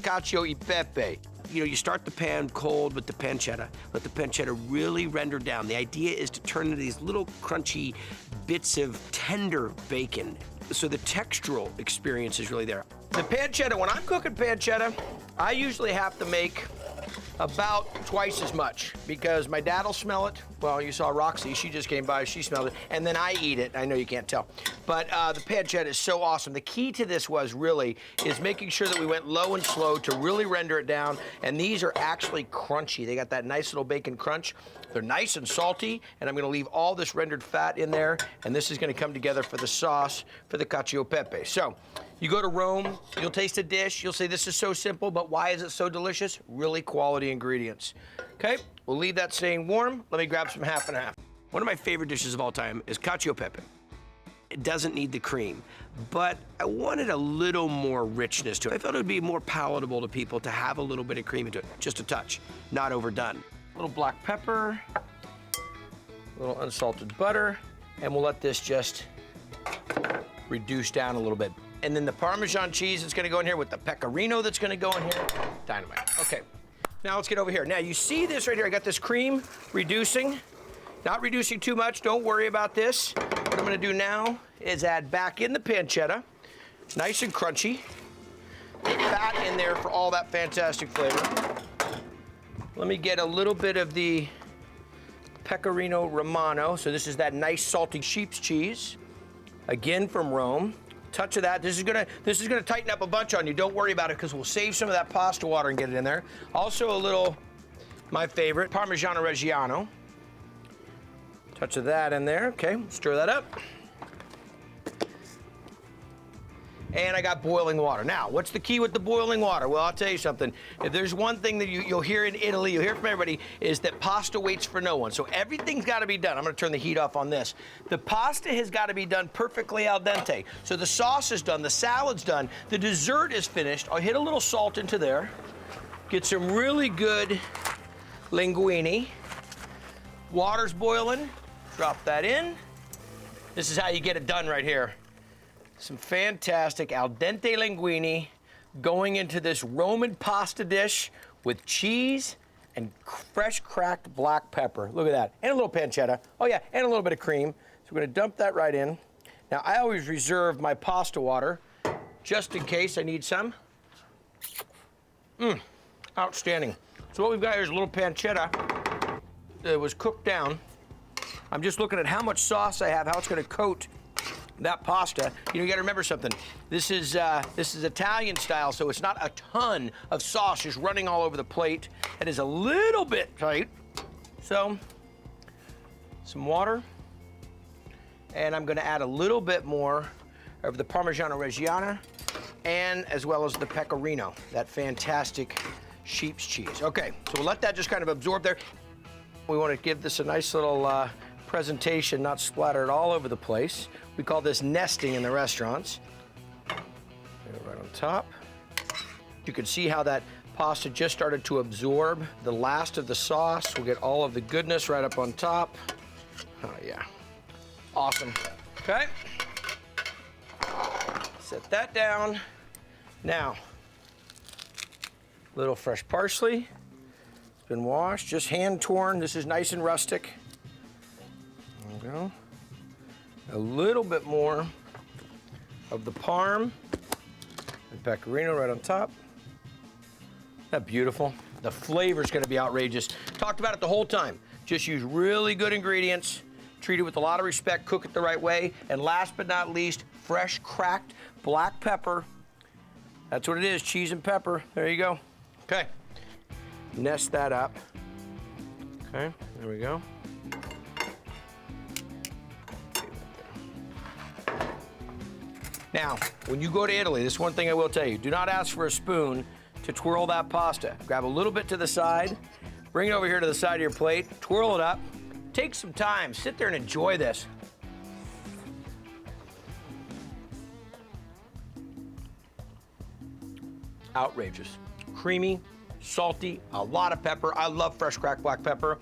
Cacio e Pepe. You know, you start the pan cold with the pancetta. Let the pancetta really render down. The idea is to turn into these little crunchy bits of tender bacon. So the textural experience is really there. The pancetta, when I'm cooking pancetta, I usually have to make about twice as much because my dad will smell it. Well, you saw Roxy, she just came by, she smelled it, and then I eat it. I know you can't tell, but the pancetta is so awesome. The key to this was really is making sure that we went low and slow to really render it down, and these are actually crunchy. They got that nice little bacon crunch. They're nice and salty, and I'm gonna leave all this rendered fat in there, and this is gonna come together for the sauce for the Cacio Pepe. So, you go to Rome, you'll taste a dish, you'll say this is so simple, but why is it so delicious? Really quality ingredients. Okay, we'll leave that staying warm. Let me grab some half and half. One of my favorite dishes of all time is Cacio Pepe. It doesn't need the cream, but I wanted a little more richness to it. I thought it would be more palatable to people to have a little bit of cream into it, just a touch, not overdone. A little black pepper, a little unsalted butter, and we'll let this just reduce down a little bit. And then the Parmesan cheese that's gonna go in here with the pecorino that's gonna go in here. Dynamite. Okay, now let's get over here. Now you see this right here, I got this cream reducing. Not reducing too much, don't worry about this. What I'm gonna do now is add back in the pancetta, nice and crunchy. Fat in there for all that fantastic flavor. Let me get a little bit of the pecorino romano. So this is that nice salty sheep's cheese, again from Rome. Touch of that. This is gonna tighten up a bunch on you. Don't worry about it because we'll save some of that pasta water and get it in there. Also a little, my favorite, Parmigiano Reggiano. Touch of that in there. Okay, stir that up. And I got boiling water. Now, what's the key with the boiling water? Well, I'll tell you something. If there's one thing that you'll hear in Italy, you'll hear from everybody, is that pasta waits for no one. So everything's gotta be done. I'm gonna turn the heat off on this. The pasta has gotta be done perfectly al dente. So the sauce is done, the salad's done, the dessert is finished. I'll hit a little salt into there. Get some really good linguine. Water's boiling, drop that in. This is how you get it done right here. Some fantastic al dente linguine going into this Roman pasta dish with cheese and fresh cracked black pepper. Look at that, and a little pancetta. Oh yeah, and a little bit of cream. So we're gonna dump that right in. Now I always reserve my pasta water just in case I need some. Outstanding. So what we've got here is a little pancetta that was cooked down. I'm just looking at how much sauce I have, how it's gonna coat that pasta. You know, you gotta remember something. This is Italian style, so it's not a ton of sauce just running all over the plate. It is a little bit tight. So, some water. And I'm gonna add a little bit more of the Parmigiano Reggiano and as well as the pecorino, that fantastic sheep's cheese. Okay, so we'll let that just kind of absorb there. We wanna give this a nice little presentation, not splatter it all over the place. We call this nesting in the restaurants. Right on top. You can see how that pasta just started to absorb the last of the sauce. We'll get all of the goodness right up on top. Oh yeah, awesome. Okay, set that down. Now, little fresh parsley. It's been washed, just hand torn. This is nice and rustic. There we go. A little bit more of the parm and pecorino right on top. Isn't that beautiful? The flavor's gonna be outrageous. Talked about it the whole time. Just use really good ingredients, treat it with a lot of respect, cook it the right way, and last but not least, fresh cracked black pepper. That's what it is, cheese and pepper. There you go. Okay, nest that up. Okay, there we go. Now, when you go to Italy, this is one thing I will tell you. Do not ask for a spoon to twirl that pasta. Grab a little bit to the side, bring it over here to the side of your plate, twirl it up. Take some time, sit there and enjoy this. Outrageous. Creamy, salty, a lot of pepper. I love fresh cracked black pepper.